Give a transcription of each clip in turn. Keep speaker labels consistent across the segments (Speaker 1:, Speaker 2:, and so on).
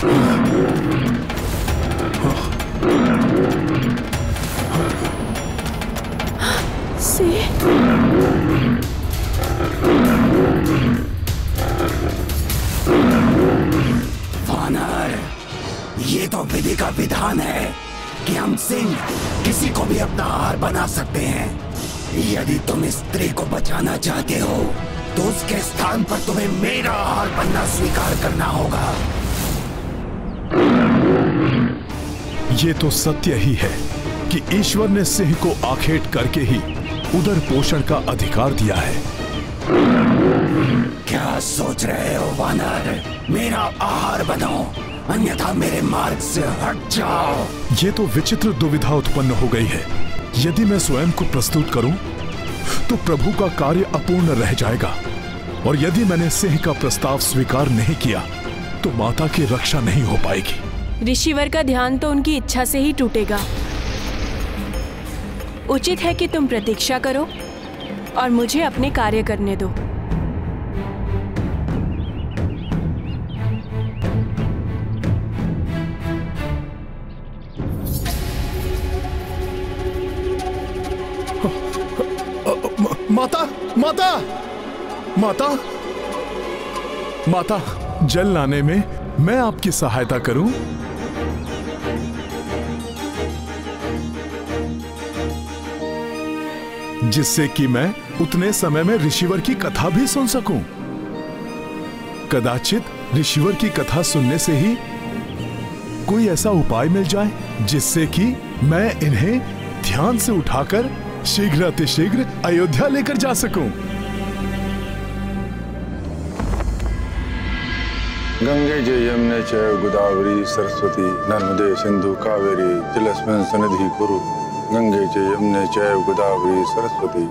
Speaker 1: वानर, ये तो विधि का विधान है कि हम सिंह किसी को भी अपना आहार बना सकते हैं। यदि तुम इस स्त्री को बचाना चाहते हो तो उसके स्थान पर तुम्हें मेरा आहार बनना स्वीकार करना होगा।
Speaker 2: ये तो सत्य ही है कि ईश्वर ने सिंह को आखेट करके ही उदर पोषण का अधिकार दिया है।
Speaker 1: क्या सोच रहे हो वानर? मेरा आहार बनो, अन्यथा मेरे मार्ग से हट जाओ।
Speaker 2: ये तो विचित्र दुविधा उत्पन्न हो गई है। यदि मैं स्वयं को प्रस्तुत करूं तो प्रभु का कार्य अपूर्ण रह जाएगा, और यदि मैंने सिंह का प्रस्ताव स्वीकार नहीं किया तो माता की रक्षा नहीं हो पाएगी।
Speaker 3: ऋषिवर का ध्यान तो उनकी इच्छा से ही टूटेगा। उचित है कि तुम प्रतीक्षा करो और मुझे अपने कार्य करने दो।
Speaker 2: माता, माता, माता, माता, जल लाने में मैं आपकी सहायता करूं? जिससे कि मैं उतने समय में ऋषिवर की कथा भी सुन सकूं। कदाचित ऋषिवर की कथा सुनने से ही कोई ऐसा उपाय मिल जाए जिससे कि मैं इन्हें ध्यान से उठाकर शीघ्र अतिशीघ्र अयोध्या लेकर जा सकूं।
Speaker 4: गंगे च यमुने च गोदावरी सरस्वती नर्मदे सिंधु कावेरी जलेस्मिन् सन्निधिं कुरु। गंगे च यमुने च गोदावरी सरस्वती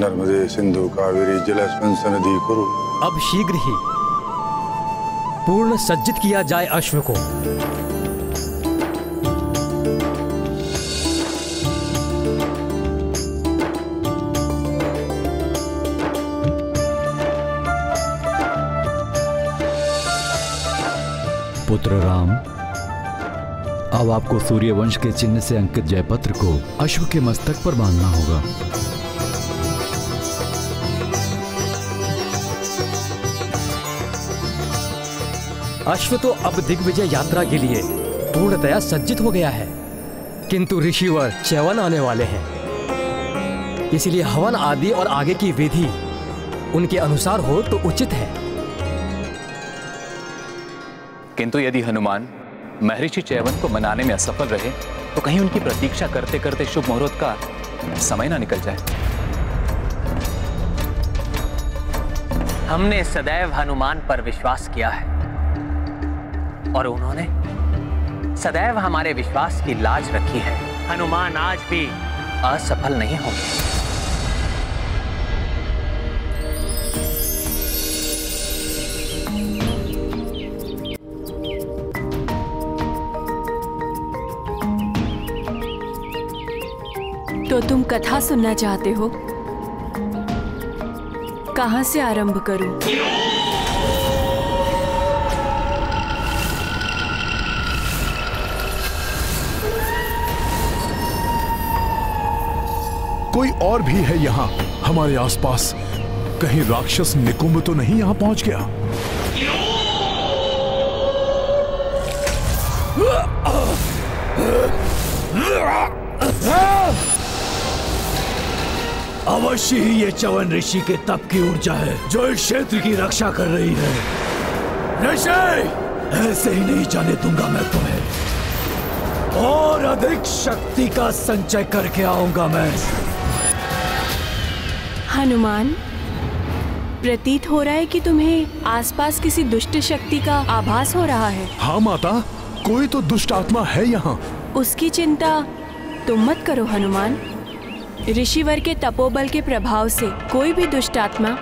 Speaker 4: नर्मदे सिंधु कावेरी जलेस्मिन् सन्निधिं कुरु।
Speaker 5: अब शीघ्र ही पूर्ण सज्जित किया जाए अश्व को।
Speaker 6: पुत्र राम, अब आपको सूर्यवंश के चिन्ह से अंकित जयपत्र को अश्व के मस्तक पर बांधना होगा।
Speaker 5: अश्व तो अब दिग्विजय यात्रा के लिए पूर्णतया सज्जित हो गया है, किंतु ऋषिवर च्यवन आने वाले हैं, इसलिए हवन आदि और आगे की विधि उनके अनुसार हो तो उचित है।
Speaker 7: किंतु यदि हनुमान महर्षि च्यवन को मनाने में असफल रहे तो कहीं उनकी प्रतीक्षा करते करते शुभ मुहूर्त का समय ना निकल जाए।
Speaker 8: हमने सदैव हनुमान पर विश्वास किया है और उन्होंने सदैव हमारे विश्वास की लाज रखी है। हनुमान आज भी असफल नहीं होंगे।
Speaker 3: तो तुम कथा सुनना चाहते हो? कहां से आरंभ करूं?
Speaker 2: कोई और भी है यहाँ हमारे आसपास? कहीं राक्षस निकुंभ तो नहीं यहाँ पहुंच गया?
Speaker 9: अवश्य ही ये च्यवन ऋषि के तप की ऊर्जा है जो इस क्षेत्र की रक्षा कर रही है। ऋषि, ऐसे ही नहीं जाने दूंगा मैं तुम्हें, और अधिक शक्ति का संचय करके आऊंगा मैं।
Speaker 3: हनुमान, प्रतीत हो रहा है कि तुम्हें आसपास किसी दुष्ट शक्ति का आभास हो रहा है।
Speaker 2: हाँ माता, कोई तो दुष्ट आत्मा है यहाँ।
Speaker 3: उसकी चिंता तुम मत करो हनुमान। ऋषिवर के तपोबल के प्रभाव से कोई भी दुष्ट आत्मा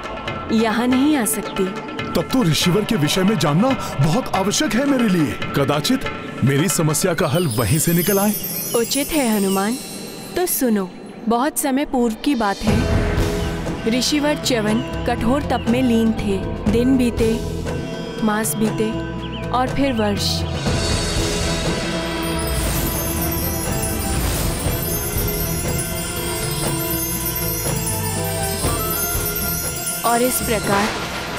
Speaker 3: यहाँ नहीं आ सकती।
Speaker 2: तब तो ऋषिवर के विषय में जानना बहुत आवश्यक है मेरे लिए। कदाचित मेरी समस्या का हल वहीं से निकल आए।
Speaker 3: उचित है हनुमान। तो सुनो, बहुत समय पूर्व की बात है। ऋषिवर च्यवन कठोर तप में लीन थे। दिन बीते, मास बीते और फिर वर्ष। और इस प्रकार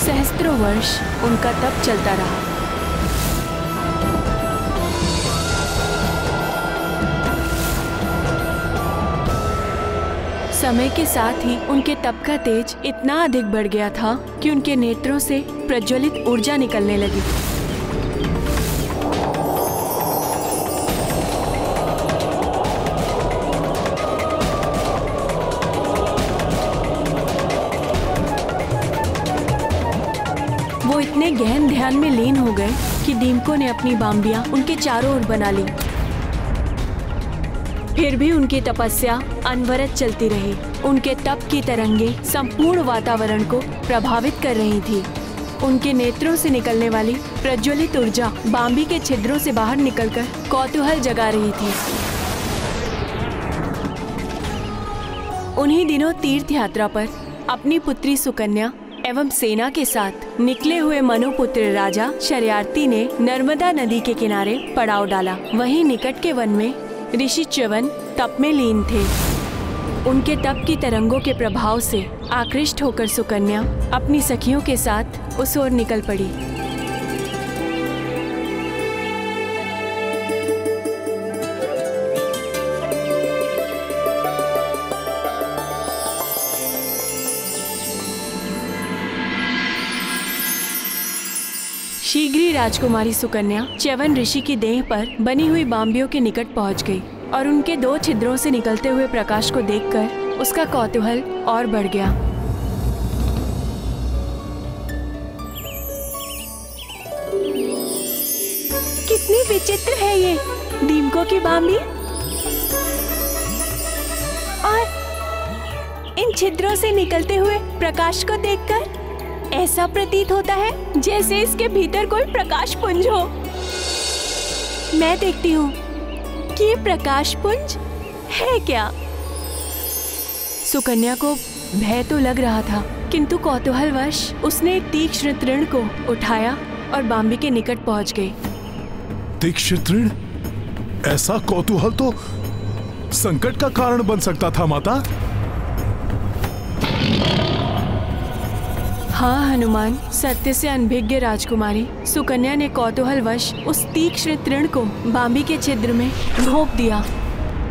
Speaker 3: सहस्त्रों वर्ष उनका तप चलता रहा। समय के साथ ही उनके तप का तेज इतना अधिक बढ़ गया था कि उनके नेत्रों से प्रज्वलित ऊर्जा निकलने लगी। वो इतने गहन ध्यान में लीन हो गए कि दीमकों ने अपनी बाम्बियां उनके चारों ओर बना ली। फिर भी उनकी तपस्या अनवरत चलती रही। उनके तप की तरंगें संपूर्ण वातावरण को प्रभावित कर रही थी। उनके नेत्रों से निकलने वाली प्रज्वलित ऊर्जा बाम्बी के छिद्रों से बाहर निकलकर कौतूहल जगा रही थी। उन्हीं दिनों तीर्थ यात्रा पर अपनी पुत्री सुकन्या एवं सेना के साथ निकले हुए मनुपुत्र राजा शर्यार्थी ने नर्मदा नदी के किनारे पड़ाव डाला। वहीं निकट के वन में ऋषि च्यवन तप में लीन थे। उनके तप की तरंगों के प्रभाव से आकृष्ट होकर सुकन्या अपनी सखियों के साथ उस ओर निकल पड़ी। शीघ्र ही राजकुमारी सुकन्या च्यवन ऋषि की देह पर बनी हुई बाम्बियों के निकट पहुंच गई और उनके 2 छिद्रों से निकलते हुए प्रकाश को देखकर उसका कौतूहल और बढ़ गया। कितनी विचित्र है ये दीमकों की बाम्बी, और इन छिद्रों से निकलते हुए प्रकाश को देखकर ऐसा प्रतीत होता है जैसे इसके भीतर कोई प्रकाश पुंज हो। मैं देखती हूँ कि ये प्रकाश पुंज है क्या। सुकन्या को भय तो लग रहा था, किंतु कौतूहलवश उसने तीक्ष्ण तृण को उठाया और बाम्बी के निकट पहुंच गई।
Speaker 2: तीक्ष्ण तृण? ऐसा कौतूहल तो संकट का कारण बन सकता था माता।
Speaker 3: हाँ हनुमान, सत्य से अनभिज्ञ राजकुमारी सुकन्या ने कौतूहलवश उस तीक्ष्ण तृण को बाम्बी के छिद्र में घोंप दिया।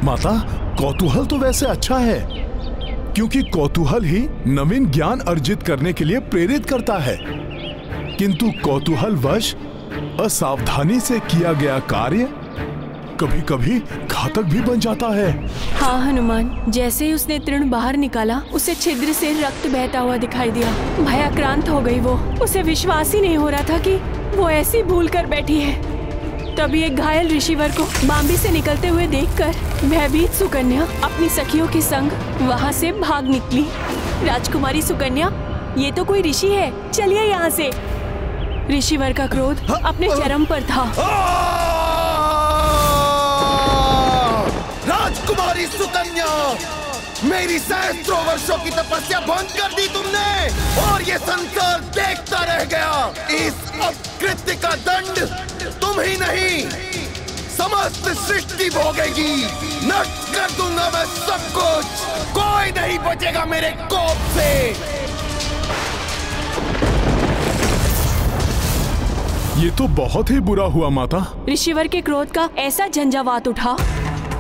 Speaker 2: माता, कौतूहल तो वैसे अच्छा है, क्योंकि कौतूहल ही नवीन ज्ञान अर्जित करने के लिए प्रेरित करता है। किंतु कौतूहलवश असावधानी से किया गया कार्य कभी कभी घातक भी बन जाता है।
Speaker 3: हाँ हनुमान, जैसे ही उसने तृण बाहर निकाला उसे छिद्र से रक्त बहता हुआ दिखाई दिया। भयाक्रांत हो गई वो। उसे विश्वास ही नहीं हो रहा था कि वो ऐसी भूल कर बैठी है। तभी एक घायल ऋषिवर को बाम्बी से निकलते हुए देखकर भयभीत सुकन्या अपनी सखियों के संग वहाँ से भाग निकली। राजकुमारी सुकन्या, ये तो कोई ऋषि है, चलिए यहाँ से। ऋषिवर का क्रोध अपने चरम पर था।
Speaker 1: राजकुमारी सुकन्या, मेरी सहस्त्रों वर्षों की तपस्या भंग कर दी तुमने, और ये संसार देखता रह गया। इस अपकृत्य का दंड तुम ही नहीं, समस्त सृष्टि भोगेगी। नष्ट कर दूंगा मैं सब कुछ, कोई नहीं बचेगा मेरे कोप से।
Speaker 2: ये तो बहुत ही बुरा हुआ माता।
Speaker 3: ऋषिवर के क्रोध का ऐसा झंझावात उठा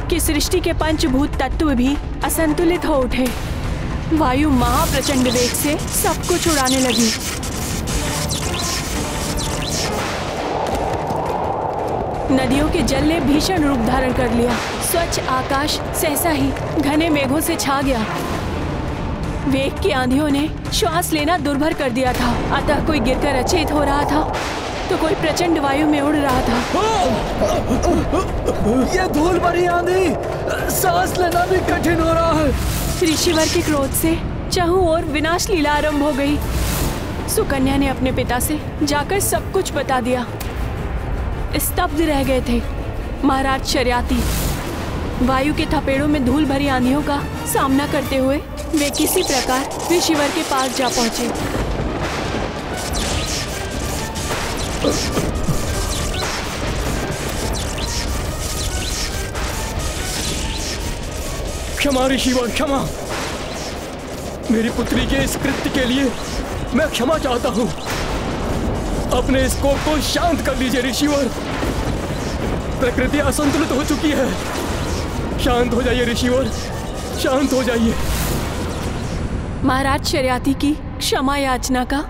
Speaker 3: कि सृष्टि के पंचभूत तत्व भी असंतुलित हो उठे। वायु महाप्रचंड वेग से सब कुछ उड़ाने लगी। नदियों के जल ने भीषण रूप धारण कर लिया। स्वच्छ आकाश सहसा ही घने मेघों से छा गया। वेग की आंधियों ने श्वास लेना दुर्भर कर दिया था। अतः कोई गिरकर अचेत हो रहा था तो कोई प्रचंड वायु में उड़ रहा था।
Speaker 9: ये धूल भरी आंधी, सांस लेना भी कठिन हो रहा है।
Speaker 3: ऋषिवर के क्रोध से चहुं ओर विनाश लीला आरंभ हो गई। सुकन्या ने अपने पिता से जाकर सब कुछ बता दिया। स्तब्ध रह गए थे महाराज शर्याती। वायु के थपेड़ों में धूल भरी आंधियों का सामना करते हुए वे किसी प्रकार ऋषिवर के पास जा पहुंचे।
Speaker 5: क्षमा ऋषिवर, क्षमा। मेरी पुत्री के इस कृत्य के लिए मैं क्षमा चाहता हूँ। अपने इस कोप को शांत कर लीजिए ऋषिवर। प्रकृति असंतुलित हो चुकी है। शांत हो जाइए ऋषिवर, शांत हो जाइए।
Speaker 3: महाराज शर्याती की क्षमा याचना का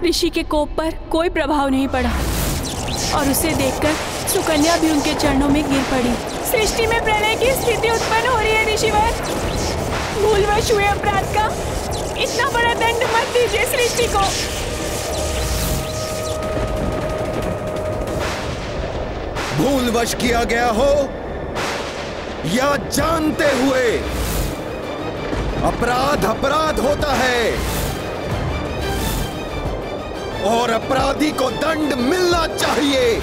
Speaker 3: ऋषि के कोप पर कोई प्रभाव नहीं पड़ा और उसे देखकर सुकन्या भी उनके चरणों में गिर पड़ी। सृष्टि में प्रलय की स्थिति उत्पन्न हो रही है ऋषिवर। भूलवश हुए अपराध का इतना बड़ा दंड मत दीजिए सृष्टि को।
Speaker 1: भूलवश किया गया हो या जानते हुए, अपराध अपराध होता है और अपराधी को दंड मिलना चाहिए।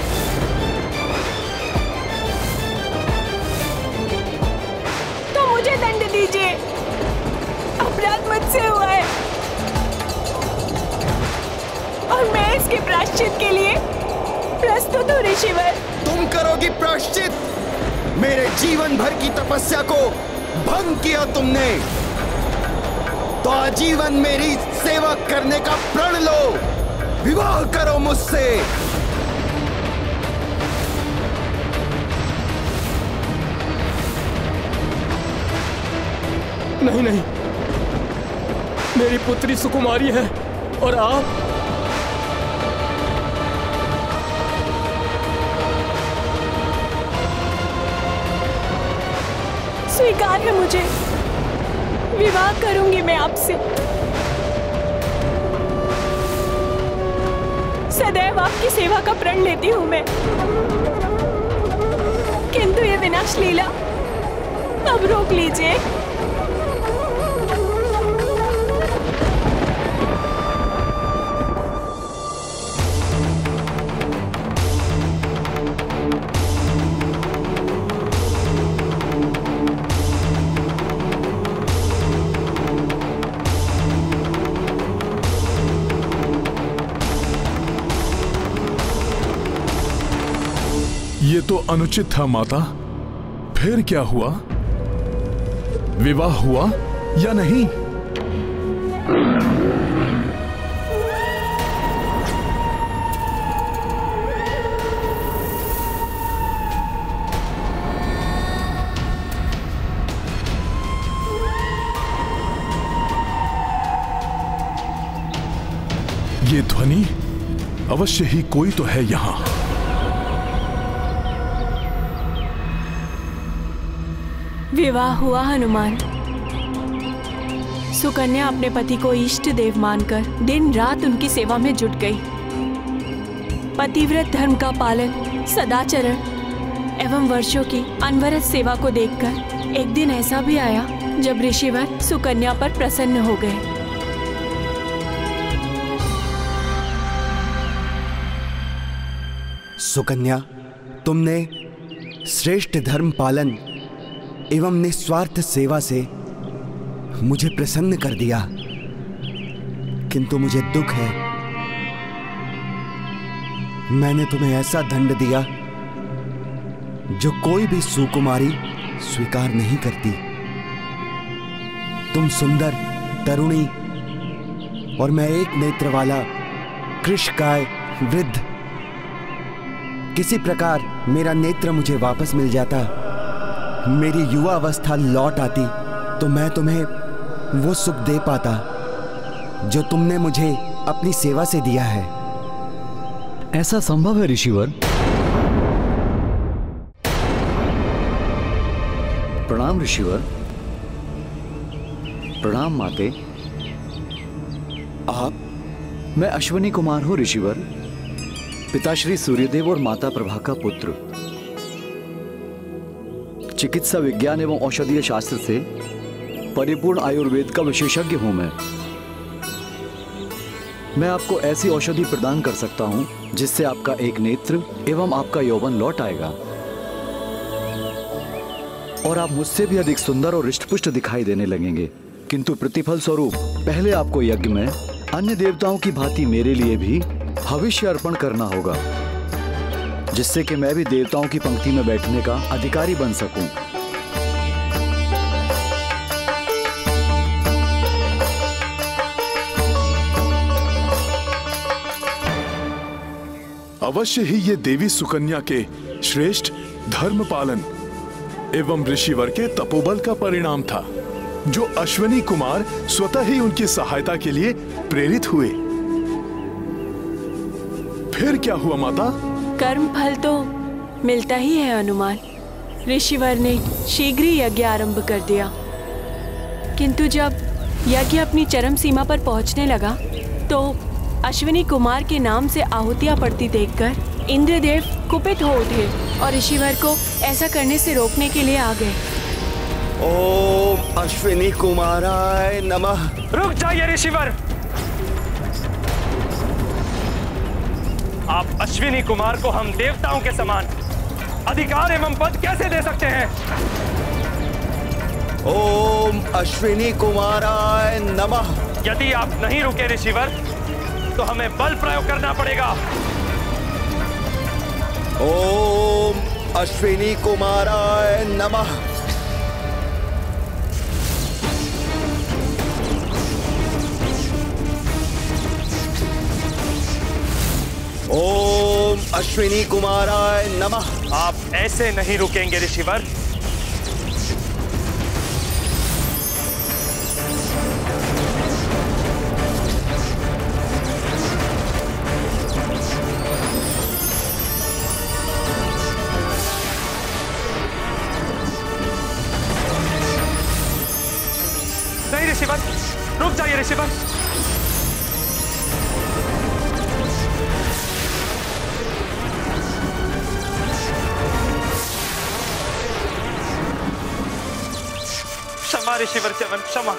Speaker 3: तो मुझे दंड दीजिए, अपराध मुझसे हुआ है और मैं इसके प्रायश्चित के लिए प्रस्तुत हूँ ऋषिवर।
Speaker 1: तुम करोगी प्रायश्चित? मेरे जीवन भर की तपस्या को भंग किया तुमने, तो आजीवन मेरी सेवा करने का प्रण लो। विवाह करो मुझसे।
Speaker 5: नहीं नहीं, मेरी पुत्री सुकुमारी है और आप
Speaker 3: स्वीकार है मुझे। विवाह करूंगी मैं आपसे। सदैव आपकी सेवा का प्रण लेती हूं मैं, किंतु ये विनाश लीला अब रोक लीजिए।
Speaker 2: ये तो अनुचित था माता। फिर क्या हुआ? विवाह हुआ या नहीं? ये ध्वनि अवश्य ही कोई तो है यहां।
Speaker 3: विवाह हुआ हनुमान। सुकन्या अपने पति को इष्ट देव मानकर दिन रात उनकी सेवा में जुट गई। पतिव्रत धर्म का पालन, सदाचरण एवं वर्षों की अनवरत सेवा को देखकर एक दिन ऐसा भी आया जब ऋषिवर सुकन्या पर प्रसन्न हो गए।
Speaker 1: सुकन्या, तुमने श्रेष्ठ धर्म पालन एवं निस्वार्थ सेवा से मुझे प्रसन्न कर दिया, किंतु मुझे दुख है। मैंने तुम्हें ऐसा दंड दिया जो कोई भी सुकुमारी स्वीकार नहीं करती। तुम सुंदर, तरुणी और मैं एक नेत्र वाला कृशकाय वृद्ध। किसी प्रकार मेरा नेत्र मुझे वापस मिल जाता, मेरी युवा अवस्था लौट आती, तो मैं तुम्हें वो सुख दे पाता जो तुमने मुझे अपनी सेवा से दिया है।
Speaker 6: ऐसा संभव है ऋषिवर? प्रणाम ऋषिवर। प्रणाम माते।
Speaker 1: आप?
Speaker 6: मैं अश्विनी कुमार हूं ऋषिवर, पिताश्री सूर्यदेव और माता प्रभा का पुत्र। चिकित्सा विज्ञान एवं औषधीय शास्त्र से परिपूर्ण आयुर्वेद का विशेषज्ञ हूं मैं आपको ऐसी औषधि प्रदान कर सकता हूं जिससे आपका एक नेत्र एवं आपका यौवन लौट आएगा और आप मुझसे भी अधिक सुंदर और हृष्टपुष्ट दिखाई देने लगेंगे। किंतु प्रतिफल स्वरूप पहले आपको यज्ञ में अन्य देवताओं की भांति मेरे लिए भी हविष्य अर्पण करना होगा, जिससे कि मैं भी देवताओं की पंक्ति में बैठने का अधिकारी बन सकूं।
Speaker 2: अवश्य ही ये देवी सुकन्या के श्रेष्ठ धर्म पालन एवं ऋषिवर के तपोबल का परिणाम था, जो अश्विनी कुमार स्वतः ही उनकी सहायता के लिए प्रेरित हुए। फिर क्या हुआ माता?
Speaker 3: कर्म फल तो मिलता ही है हनुमान। ऋषिवर ने शीघ्र ही यज्ञ आरंभ कर दिया, किंतु जब यज्ञ अपनी चरम सीमा पर पहुंचने लगा तो अश्विनी कुमार के नाम से आहुतियां पड़ती देखकर इंद्रदेव कुपित हो उठे और ऋषिवर को ऐसा करने से रोकने के लिए आ गए।
Speaker 1: ओम अश्विनी कुमाराय नमः।
Speaker 10: रुक जाइए ऋषिवर, आप अश्विनी कुमार को हम देवताओं के समान अधिकार एवं पद कैसे दे सकते हैं?
Speaker 1: ओम अश्विनी कुमाराय नमः।
Speaker 10: यदि आप नहीं रुके ऋषिवर, तो हमें बल प्रयोग करना पड़ेगा।
Speaker 1: ओम अश्विनी कुमाराय नमः। ओम अश्विनी कुमाराय नमः।
Speaker 10: आप ऐसे नहीं रुकेंगे ऋषिवर। नहीं ऋषिवर, रुक जाइए ऋषिवर। क्षमा ऋषिवर च्यवन, क्षमा।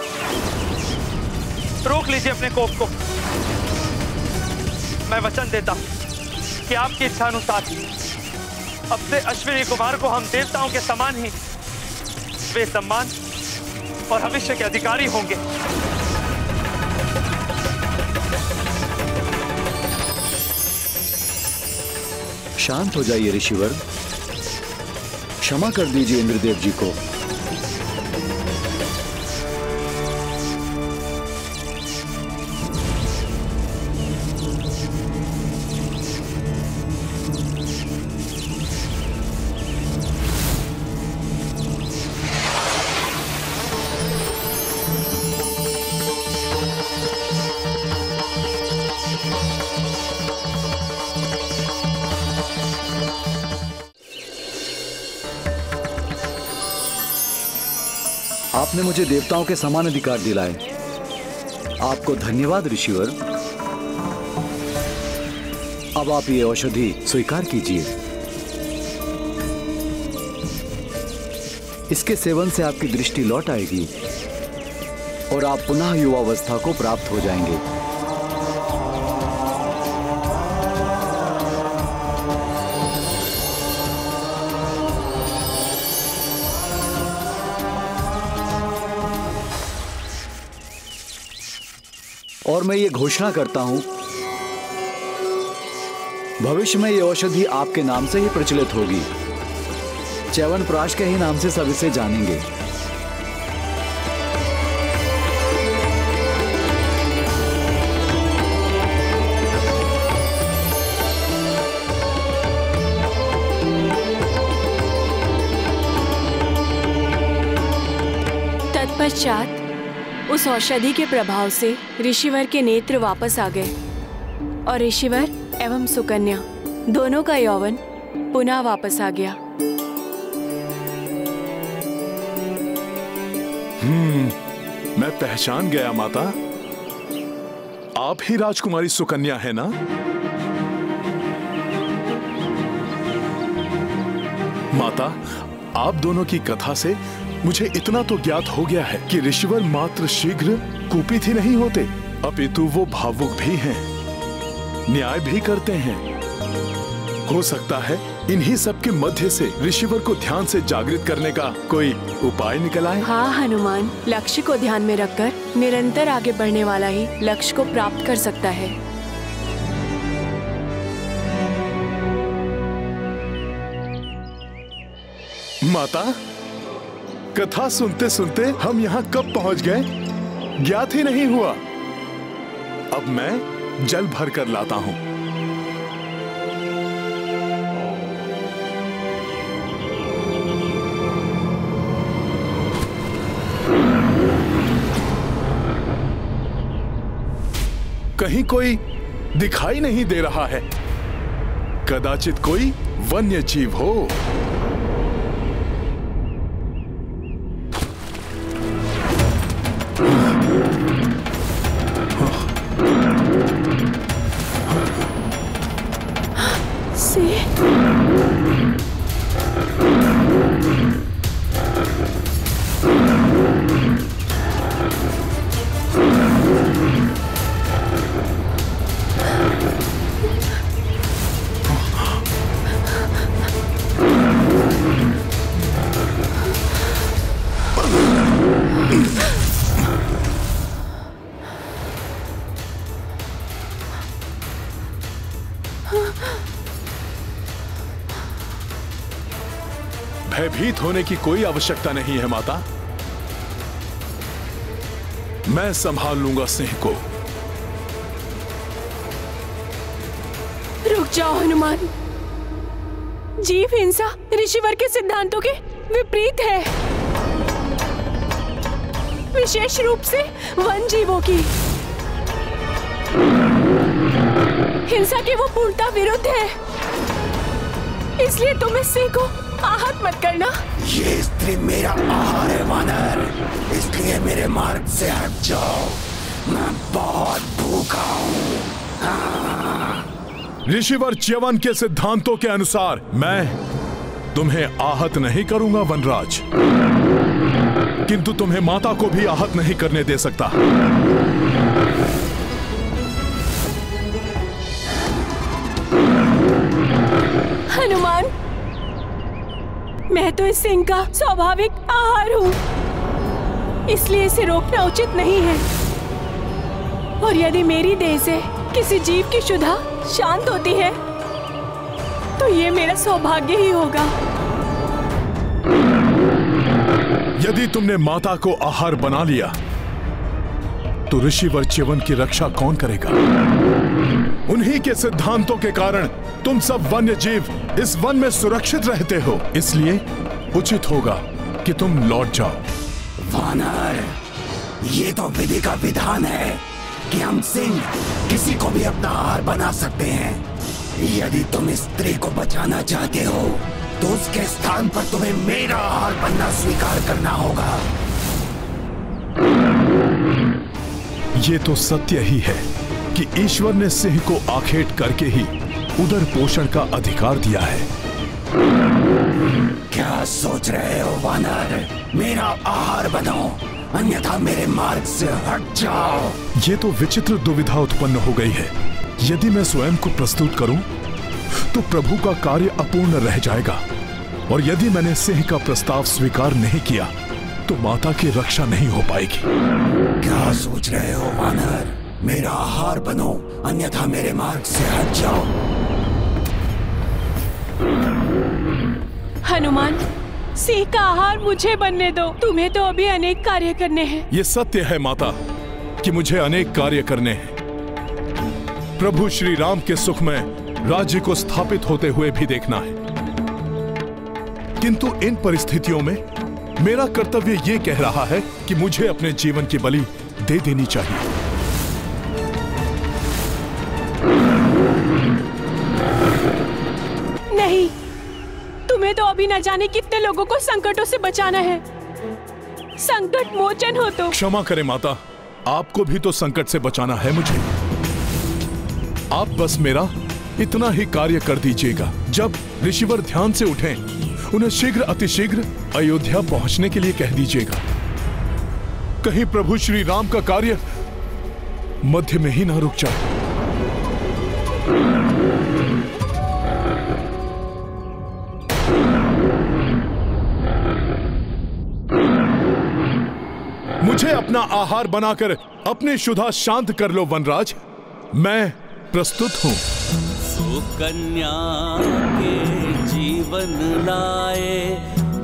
Speaker 10: रोक लीजिए अपने कोप को। मैं वचन देता हूं कि आपकी इच्छा अनुसार अब से अश्विनी कुमार को हम देवताओं के समान ही वे सम्मान और भविष्य के अधिकारी होंगे।
Speaker 6: शांत हो जाइए ऋषिवर, क्षमा कर दीजिए इंद्रदेव जी को। आपने मुझे देवताओं के समान अधिकार दिलाए, आपको धन्यवाद ऋषिवर। अब आप ये औषधि स्वीकार कीजिए। इसके सेवन से आपकी दृष्टि लौट आएगी और आप पुनः युवावस्था को प्राप्त हो जाएंगे। और मैं ये घोषणा करता हूं, भविष्य में ये औषधि आपके नाम से ही प्रचलित होगी। च्यवनप्राश के ही नाम से सब इसे जानेंगे।
Speaker 3: तत्पश्चात उस औषधि के प्रभाव से ऋषिवर के नेत्र वापस आ गए और ऋषिवर एवं सुकन्या दोनों का यौवन पुनः वापस आ गया।
Speaker 2: मैं पहचान गया माता, आप ही राजकुमारी सुकन्या है ना? माता, आप दोनों की कथा से मुझे इतना तो ज्ञात हो गया है कि ऋषिवर मात्र शीघ्र कुपित ही नहीं होते, अपितु वो भावुक भी हैं, न्याय भी करते हैं। हो सकता है इन्हीं सब के मध्य से ऋषिवर को ध्यान से जागृत करने का कोई उपाय निकल आए।
Speaker 3: हाँ हनुमान, लक्ष्य को ध्यान में रखकर निरंतर आगे बढ़ने वाला ही लक्ष्य को प्राप्त कर सकता है।
Speaker 2: माता, कथा सुनते सुनते हम यहाँ कब पहुँच गए ज्ञात ही नहीं हुआ। अब मैं जल भर कर लाता हूँ। कहीं कोई दिखाई नहीं दे रहा है। कदाचित कोई वन्य जीव हो। भयभीत होने की कोई आवश्यकता नहीं है माता। मैं संभाल लूंगा सिंह को।
Speaker 3: रुक जाओ हनुमान। जीव हिंसा ऋषिवर के सिद्धांतों के विपरीत है, विशेष रूप से वन जीवों की। हिंसा के वो पूर्णता विरुद्ध है, इसलिए तुम इस सिंह को आहत मत करना।
Speaker 1: ये स्त्री मेरा आहार है वानर, इसलिए मेरे मार्ग से हट जाओ। मैं बहुत भूखा हूँ।
Speaker 2: ऋषिवर च्यवन के सिद्धांतों के अनुसार मैं तुम्हें आहत नहीं करूंगा वनराज, किंतु तुम्हें माता को भी आहत नहीं करने दे सकता।
Speaker 3: हनुमान, मैं तो इस सिंह का स्वाभाविक आहार हूँ, इसलिए इसे रोकना उचित नहीं है। और यदि मेरी देह से किसी जीव की क्षुधा शांत होती है, तो ये मेरा सौभाग्य ही होगा।
Speaker 2: यदि तुमने माता को आहार बना लिया, तो ऋषिवर च्यवन की रक्षा कौन करेगा? उन्हीं के सिद्धांतों के कारण तुम सब वन्य जीव इस वन में सुरक्षित रहते हो, इसलिए उचित होगा कि तुम लौट जाओ।
Speaker 1: वानर, ये तो विधि का विधान है कि हम सिंह किसी को भी अपना आहार बना सकते हैं। यदि तुम इस स्त्री को बचाना चाहते हो, तो उसके स्थान पर तुम्हें मेरा आहार बनना स्वीकार करना होगा।
Speaker 2: ये तो सत्य ही है कि ईश्वर ने सिंह को आखेट करके ही उदर पोषण का अधिकार दिया है।
Speaker 1: क्या सोच रहे हो वानर? मेरा आहार बनो, अन्यथा मेरे मार्ग से हट जाओ।
Speaker 2: ये तो विचित्र दुविधा उत्पन्न हो गई है। यदि मैं स्वयं को प्रस्तुत करूं, तो प्रभु का कार्य अपूर्ण रह जाएगा, और यदि मैंने सिंह का प्रस्ताव स्वीकार नहीं किया, तो माता की रक्षा नहीं हो पाएगी।
Speaker 1: क्या सोच रहे हो वानर? मेरा आहार बनो, अन्यथा मेरे मार्ग से हट जाओ।
Speaker 3: हनुमान, सिंह का आहार मुझे बनने दो। तुम्हें तो अभी अनेक कार्य करने हैं।
Speaker 2: ये सत्य है माता कि मुझे अनेक कार्य करने हैं। प्रभु श्री राम के सुख में राज्य को स्थापित होते हुए भी देखना है, किंतु इन परिस्थितियों में मेरा कर्तव्य ये कह रहा है कि मुझे अपने जीवन की बलि दे देनी चाहिए।
Speaker 3: नहीं, तुम्हें तो अभी न जाने कितने लोगों को संकटों से बचाना है। संकट मोचन हो तो।
Speaker 2: क्षमा करें माता, आपको भी तो संकट से बचाना है मुझे। आप बस मेरा इतना ही कार्य कर दीजिएगा। जब ऋषिवर ध्यान से उठें, उन्हें शीघ्र अतिशीघ्र अयोध्या पहुंचने के लिए कह दीजिएगा। कहीं प्रभु श्री राम का कार्य मध्य में ही ना रुक जाए। मुझे अपना आहार बनाकर अपनी क्षुधा शांत कर लो वनराज। मैं प्रस्तुत हूं।
Speaker 11: सुकन्या के जीवन लाए,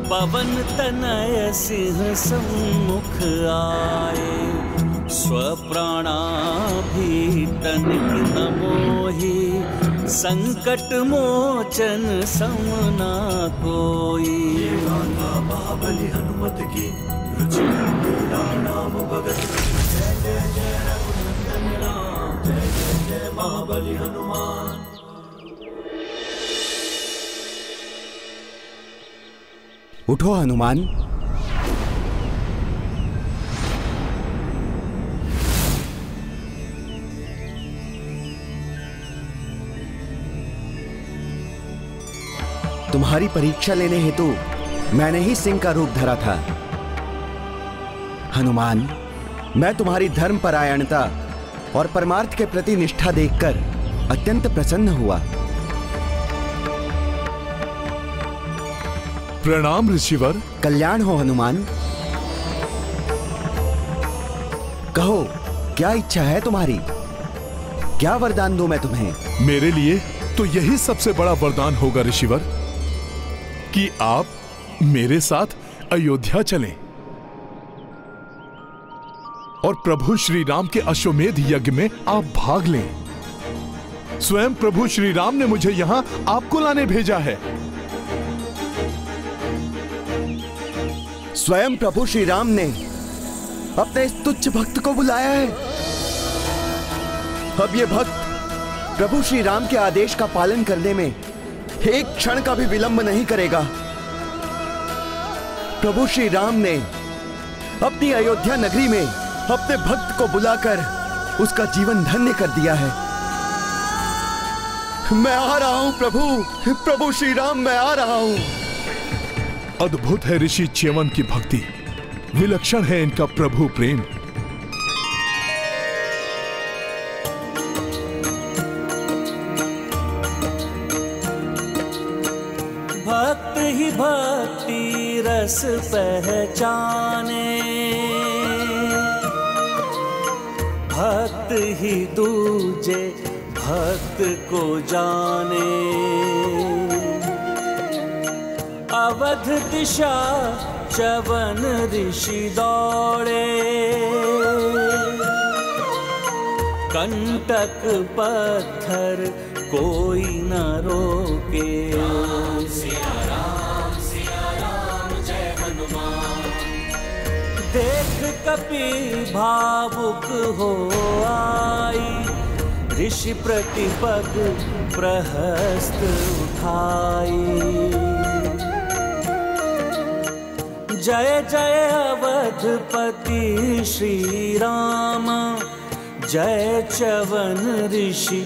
Speaker 11: पवन तनय सिंह सम्मुख आए। स्वप्राणा भी तनिक न मोहि, संकट मोचन समना कोई।
Speaker 9: महाबली हनुमत की रुचि नाम भगत। जय जय जय रघुनंदन राम। जय जय जय महाबली हनुमान।
Speaker 1: उठो हनुमान। तुम्हारी परीक्षा लेने हेतु मैंने ही सिंह का रूप धरा था। हनुमान, मैं तुम्हारी धर्मपरायणता और परमार्थ के प्रति निष्ठा देखकर अत्यंत प्रसन्न हुआ।
Speaker 2: प्रणाम ऋषिवर।
Speaker 1: कल्याण हो हनुमान। कहो, क्या इच्छा है तुम्हारी? क्या वरदान दूं मैं तुम्हें?
Speaker 2: मेरे लिए तो यही सबसे बड़ा वरदान होगा ऋषिवर कि आप मेरे साथ अयोध्या चलें और प्रभु श्री राम के अश्वमेध यज्ञ में आप भाग लें। स्वयं प्रभु श्री राम ने मुझे यहां आपको लाने भेजा है।
Speaker 1: स्वयं प्रभु श्री राम ने अपने इस तुच्छ भक्त को बुलाया है। अब ये भक्त प्रभु श्री राम के आदेश का पालन करने में एक क्षण का भी विलंब नहीं करेगा। प्रभु श्री राम ने अपनी अयोध्या नगरी में अपने भक्त को बुलाकर उसका जीवन धन्य कर दिया है। मैं आ रहा हूं प्रभु, प्रभु श्री राम, मैं आ रहा हूं।
Speaker 2: अद्भुत है ऋषि च्यवन की भक्ति, विलक्षण है इनका प्रभु प्रेम।
Speaker 11: भक्त ही भक्ति रस पहचाने, भक्त ही दूजे भक्त को जाने। अवध दिशा च्यवन ऋषि दौड़े, कंटक पत्थर कोई न रोके। जय हनुमान। देख कपि भावुक हो आई, ऋषि प्रतिपग प्रहस्त उठाई। जय जय अवधपति श्री राम, जय च्यवन ऋषि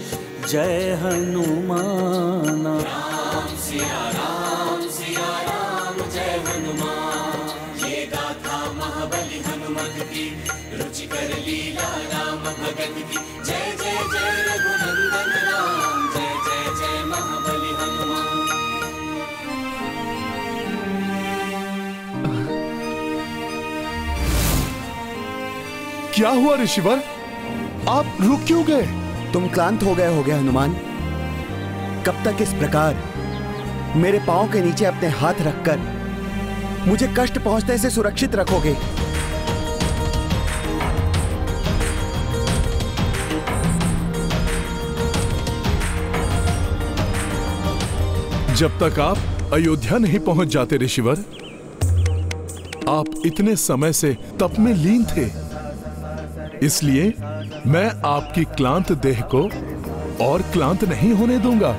Speaker 11: जय हनुमान। राम सिया राम जय हनुमान। ये गाथा महाबली हनुमत की, रुचिकर लीला राम भगत की। जय जय जय रघुनंदन राम, जय जय जय महाबली हनुमान।
Speaker 2: क्या हुआ ऋषिवर, आप रुक क्यों गए?
Speaker 1: तुम क्लांत हो गए होगे हनुमान। कब तक इस प्रकार मेरे पांव के नीचे अपने हाथ रखकर मुझे कष्ट पहुंचने से सुरक्षित रखोगे?
Speaker 2: जब तक आप अयोध्या नहीं पहुंच जाते ऋषिवर, आप इतने समय से तप में लीन थे, इसलिए मैं आपकी क्लांत देह को और क्लांत नहीं होने दूंगा।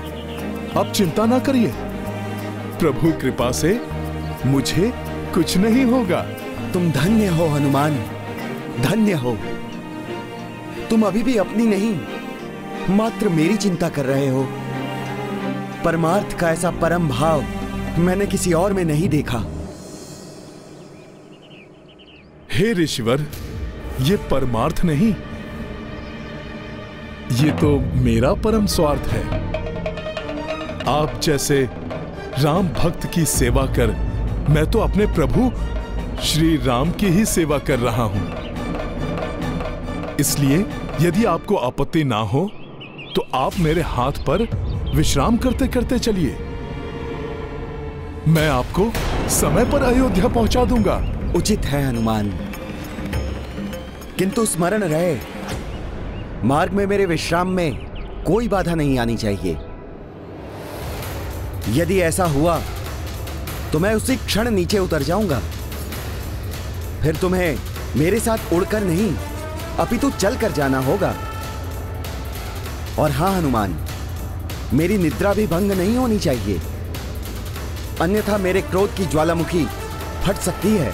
Speaker 2: आप चिंता ना करिए, प्रभु कृपा से मुझे कुछ नहीं होगा।
Speaker 1: तुम धन्य हो हनुमान, धन्य हो। तुम अभी भी अपनी नहीं, मात्र मेरी चिंता कर रहे हो। परमार्थ का ऐसा परम भाव मैंने किसी और में नहीं देखा।
Speaker 2: हे ऋषिवर, ये परमार्थ नहीं, ये तो मेरा परम स्वार्थ है। आप जैसे राम भक्त की सेवा कर मैं तो अपने प्रभु श्री राम की ही सेवा कर रहा हूं। इसलिए यदि आपको आपत्ति ना हो तो आप मेरे हाथ पर विश्राम करते करते चलिए। मैं आपको समय पर अयोध्या पहुंचा दूंगा।
Speaker 1: उचित है हनुमान, किंतु स्मरण रहे, मार्ग में मेरे विश्राम में कोई बाधा नहीं आनी चाहिए। यदि ऐसा हुआ तो मैं उसी क्षण नीचे उतर जाऊंगा। फिर तुम्हें मेरे साथ उड़कर नहीं अपितु चल कर जाना होगा। और हाँ हनुमान, मेरी निद्रा भी भंग नहीं होनी चाहिए, अन्यथा मेरे क्रोध की ज्वालामुखी फट सकती है।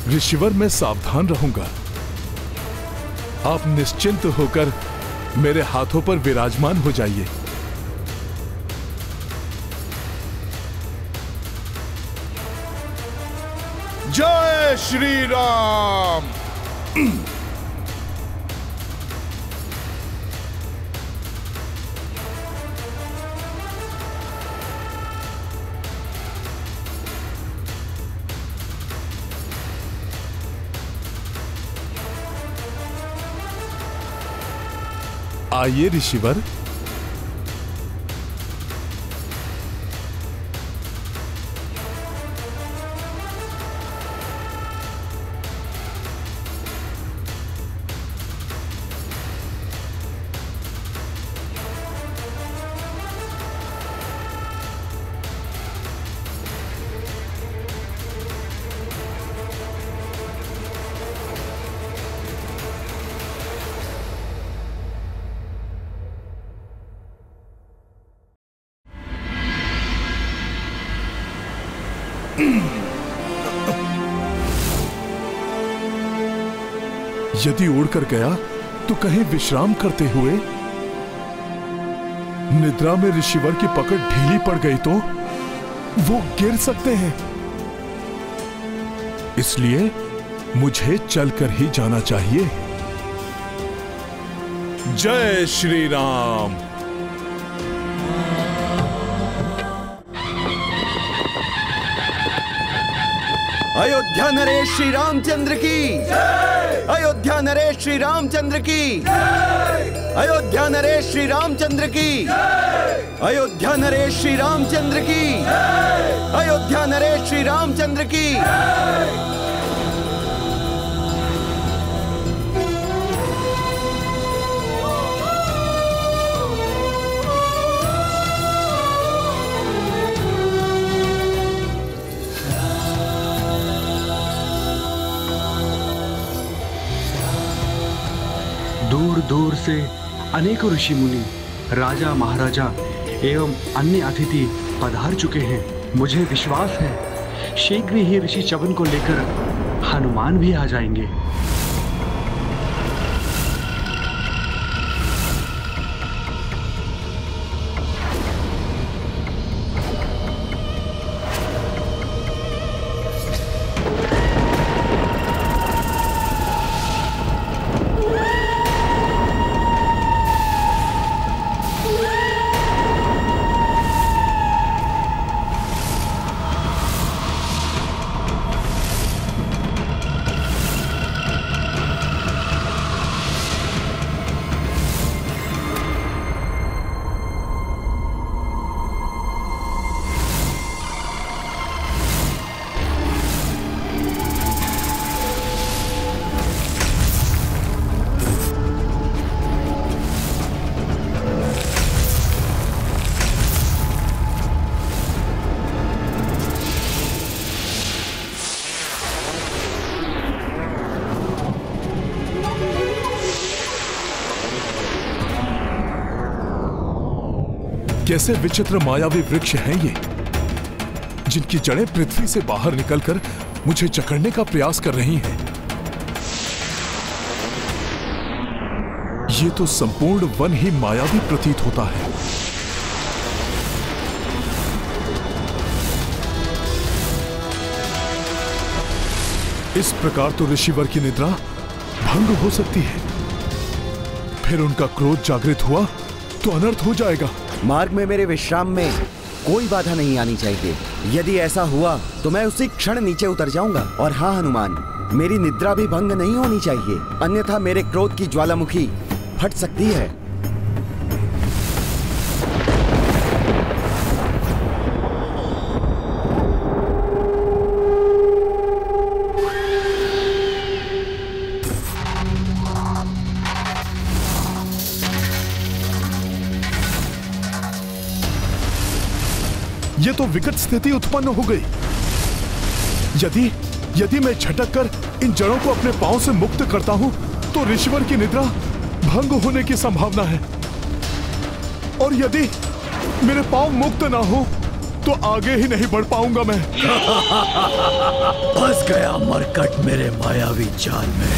Speaker 2: ऋषिवर, मैं सावधान रहूंगा। आप निश्चिंत होकर मेरे हाथों पर विराजमान हो जाइए।
Speaker 12: जय श्री राम।
Speaker 2: आइए ऋषिवर। यदि उड़कर गया तो कहीं विश्राम करते हुए निद्रा में ऋषिवर की पकड़ ढीली पड़ गई तो वो गिर सकते हैं। इसलिए मुझे चलकर ही जाना चाहिए।
Speaker 12: जय श्री राम।
Speaker 1: अयोध्या नरेश श्री रामचंद्र की, अयोध्या नरेश श्री रामचंद्र की, अयोध्या नरेश श्री रामचंद्र की, अयोध्या नरेश श्री रामचंद्र की, अयोध्या नरेश श्री रामचंद्र की।
Speaker 13: दूर दूर से अनेकों ऋषि मुनि, राजा महाराजा एवं अन्य अतिथि पधार चुके हैं। मुझे विश्वास है शीघ्र ही ऋषि च्यवन को लेकर हनुमान भी आ जाएंगे।
Speaker 2: कैसे विचित्र मायावी वृक्ष हैं ये, जिनकी जड़ें पृथ्वी से बाहर निकलकर मुझे जकड़ने का प्रयास कर रही हैं। ये तो संपूर्ण वन ही मायावी प्रतीत होता है। इस प्रकार तो ऋषिवर की निद्रा भंग हो सकती है। फिर उनका क्रोध जागृत हुआ तो अनर्थ हो जाएगा।
Speaker 1: मार्ग में मेरे विश्राम में कोई बाधा नहीं आनी चाहिए। यदि ऐसा हुआ तो मैं उसी क्षण नीचे उतर जाऊंगा। और हाँ हनुमान, मेरी निद्रा भी भंग नहीं होनी चाहिए, अन्यथा मेरे क्रोध की ज्वालामुखी फट सकती है।
Speaker 2: ये तो विकट स्थिति उत्पन्न हो गई। यदि मैं झटक कर इन जड़ों को अपने पांव से मुक्त करता हूं तो ऋषिवर की निद्रा भंग होने की संभावना है, और यदि मेरे पांव मुक्त ना हो तो आगे ही नहीं बढ़ पाऊंगा मैं।
Speaker 9: फंस गया मरकट मेरे मायावी जाल में।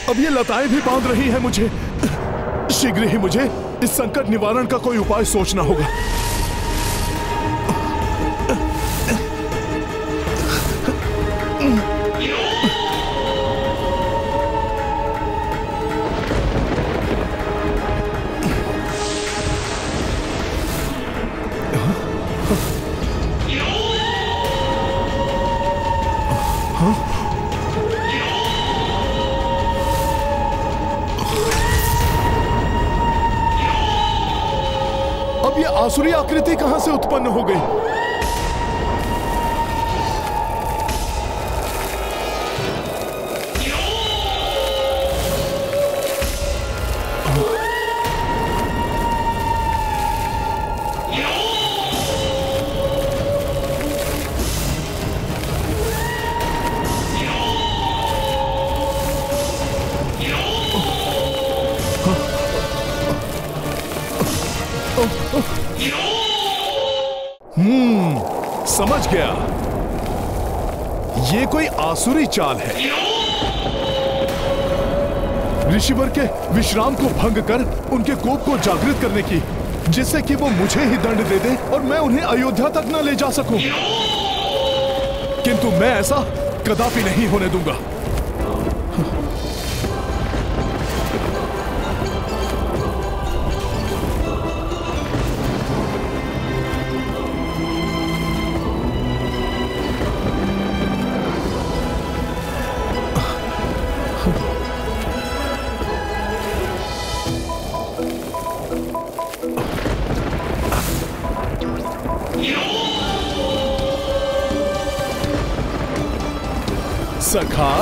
Speaker 2: अब ये लताएं भी बांध रही हैं मुझे। शीघ्र ही मुझे इस संकट निवारण का कोई उपाय सोचना होगा। अब ये आसुरी आकृति कहां से उत्पन्न हो गई? समझ गया, ये कोई आसुरी चाल है। ऋषिवर के विश्राम को भंग कर उनके कोप को जागृत करने की, जिससे कि वो मुझे ही दंड दे दे और मैं उन्हें अयोध्या तक न ले जा सकूं। किंतु मैं ऐसा कदापि नहीं होने दूंगा। सखा,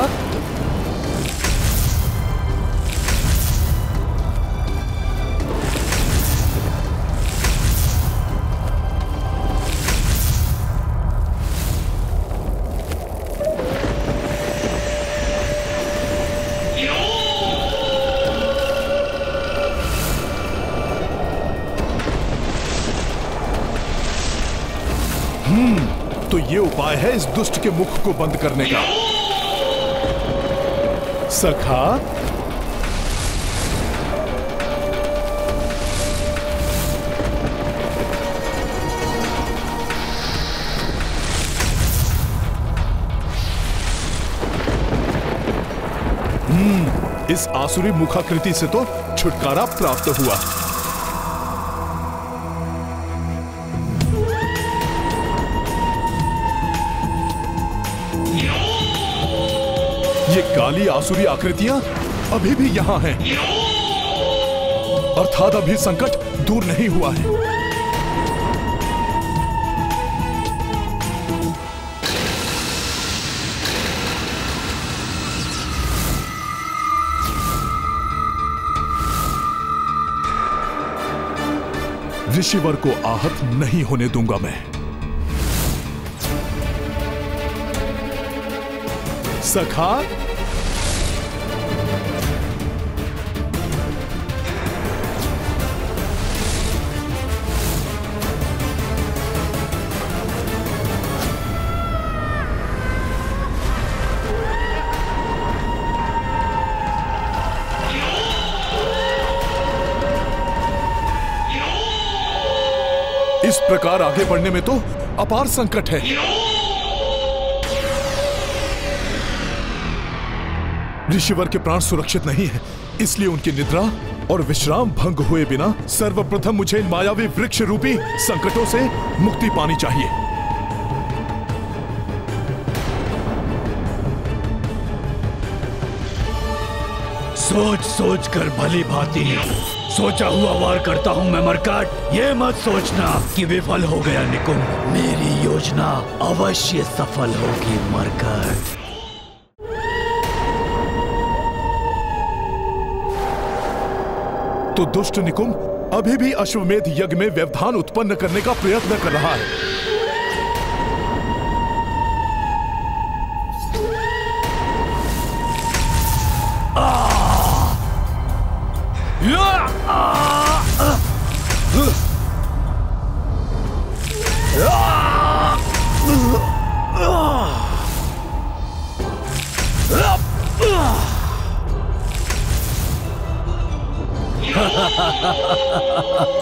Speaker 2: तो ये उपाय है इस दुष्ट के मुख को बंद करने का। सखा, इस आसुरी मुखाकृति से तो छुटकारा प्राप्त हुआ। ये काली आसुरी आकृतियां अभी भी यहां हैं, अर्थात अभी संकट दूर नहीं हुआ है। ऋषिवर को आहत नहीं होने दूंगा मैं। सखा, इस प्रकार आगे बढ़ने में तो अपार संकट है। ऋषिवर के प्राण सुरक्षित नहीं है, इसलिए उनकी निद्रा और विश्राम भंग हुए बिना सर्वप्रथम मुझे इन मायावी वृक्ष रूपी संकटों से मुक्ति पानी चाहिए।
Speaker 9: सोच सोच कर भली भांति सोचा हुआ वार करता हूं मैं मरकट। ये मत सोचना कि विफल हो गया निकुंभ, मेरी योजना अवश्य सफल होगी मरकट।
Speaker 2: तो दुष्ट निकुंभ अभी भी अश्वमेध यज्ञ में व्यवधान उत्पन्न करने का प्रयत्न कर रहा है।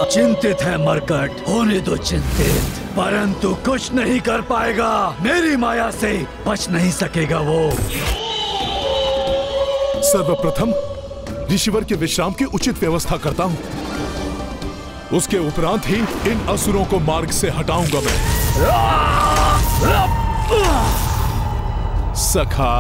Speaker 9: चिंतित है मरकट, होने दो चिंतित, परंतु कुछ नहीं कर पाएगा। मेरी माया से बच नहीं सकेगा वो।
Speaker 2: सर्वप्रथम ऋषिवर के विश्राम की उचित व्यवस्था करता हूं, उसके उपरांत ही इन असुरों को मार्ग से हटाऊंगा मैं। सखा,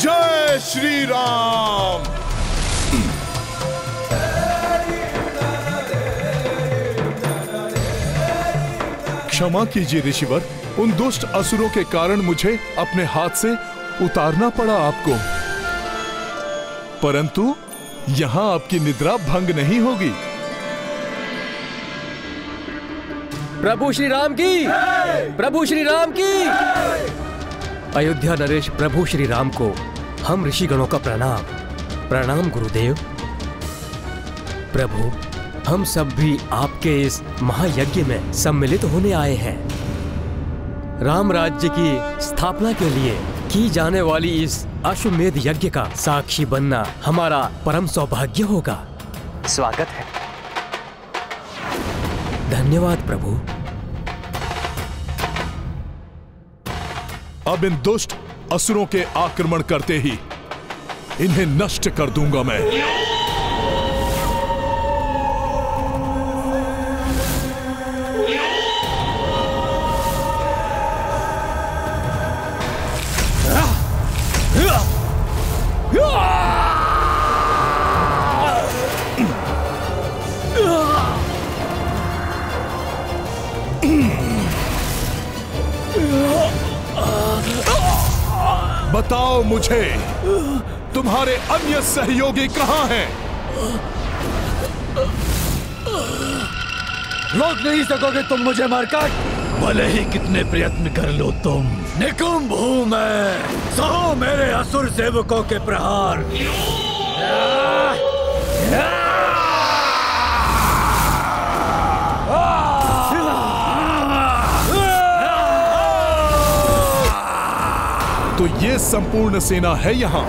Speaker 12: जय श्री राम।
Speaker 2: क्षमा कीजिए ऋषिवर, उन दुष्ट असुरों के कारण मुझे अपने हाथ से उतारना पड़ा आपको, परंतु यहां आपकी निद्रा भंग नहीं होगी।
Speaker 5: प्रभु श्री राम की, प्रभु श्री राम की। अयोध्या नरेश प्रभु श्री राम को हम ऋषिगणों का प्रणाम। प्रणाम गुरुदेव। प्रभु, हम सब भी आपके इस महायज्ञ में सम्मिलित होने आए हैं। राम राज्य की स्थापना के लिए की जाने वाली इस अश्वमेध यज्ञ का साक्षी बनना हमारा परम सौभाग्य होगा।
Speaker 8: स्वागत है।
Speaker 5: धन्यवाद प्रभु।
Speaker 2: अब इन दुष्ट असुरों के आक्रमण करते ही इन्हें नष्ट कर दूंगा मैं। बताओ मुझे, तुम्हारे अन्य सहयोगी कहां हैं?
Speaker 9: रोक नहीं सकोगे तुम मुझे मरकट, भले ही कितने प्रयत्न कर लो तुम। निकुंभ हूं मैं, सहो मेरे असुर सेवकों के प्रहार।
Speaker 2: तो ये संपूर्ण सेना है यहां।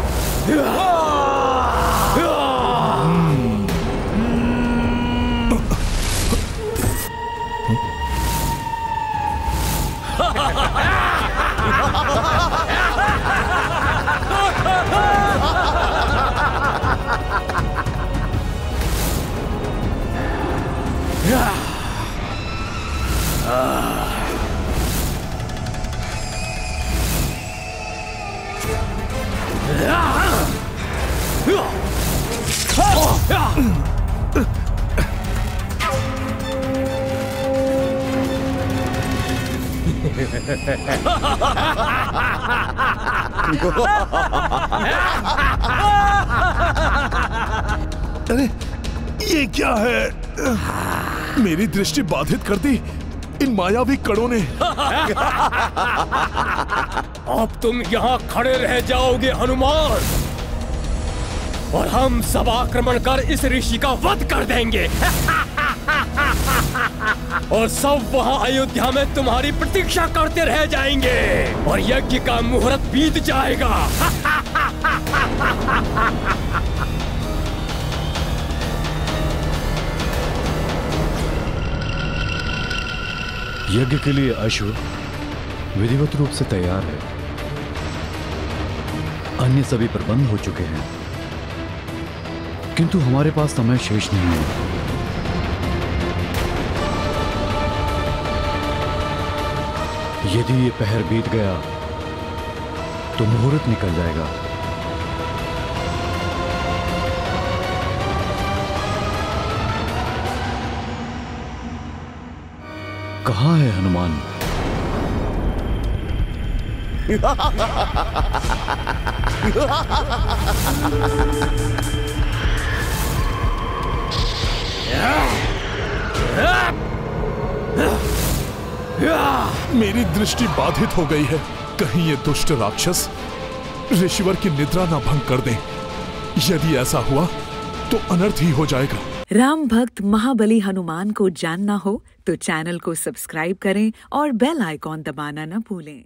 Speaker 2: अरे ये क्या है? मेरी दृष्टि बाधित कर दी इन मायावी कड़ों ने।
Speaker 5: अब तुम यहाँ खड़े रह जाओगे हनुमान, और हम सब आक्रमण कर इस ऋषि का वध कर देंगे। और सब वहाँ अयोध्या में तुम्हारी प्रतीक्षा करते रह जाएंगे, और यज्ञ का मुहूर्त बीत जाएगा।
Speaker 6: यज्ञ के लिए अश्व विधिवत रूप से तैयार है। अन्य सभी प्रबंध हो चुके हैं, किंतु हमारे पास समय शेष नहीं है। यदि ये पहर बीत गया तो मुहूर्त निकल जाएगा। कहाँ है हनुमान?
Speaker 2: मेरी दृष्टि बाधित हो गई है। कहीं ये दुष्ट राक्षस ऋषिवर की निद्रा ना भंग कर दें। यदि ऐसा हुआ तो अनर्थ ही हो जाएगा।
Speaker 14: राम भक्त महाबली हनुमान को जानना हो तो चैनल को सब्सक्राइब करें और बेल आइकॉन दबाना न भूलें।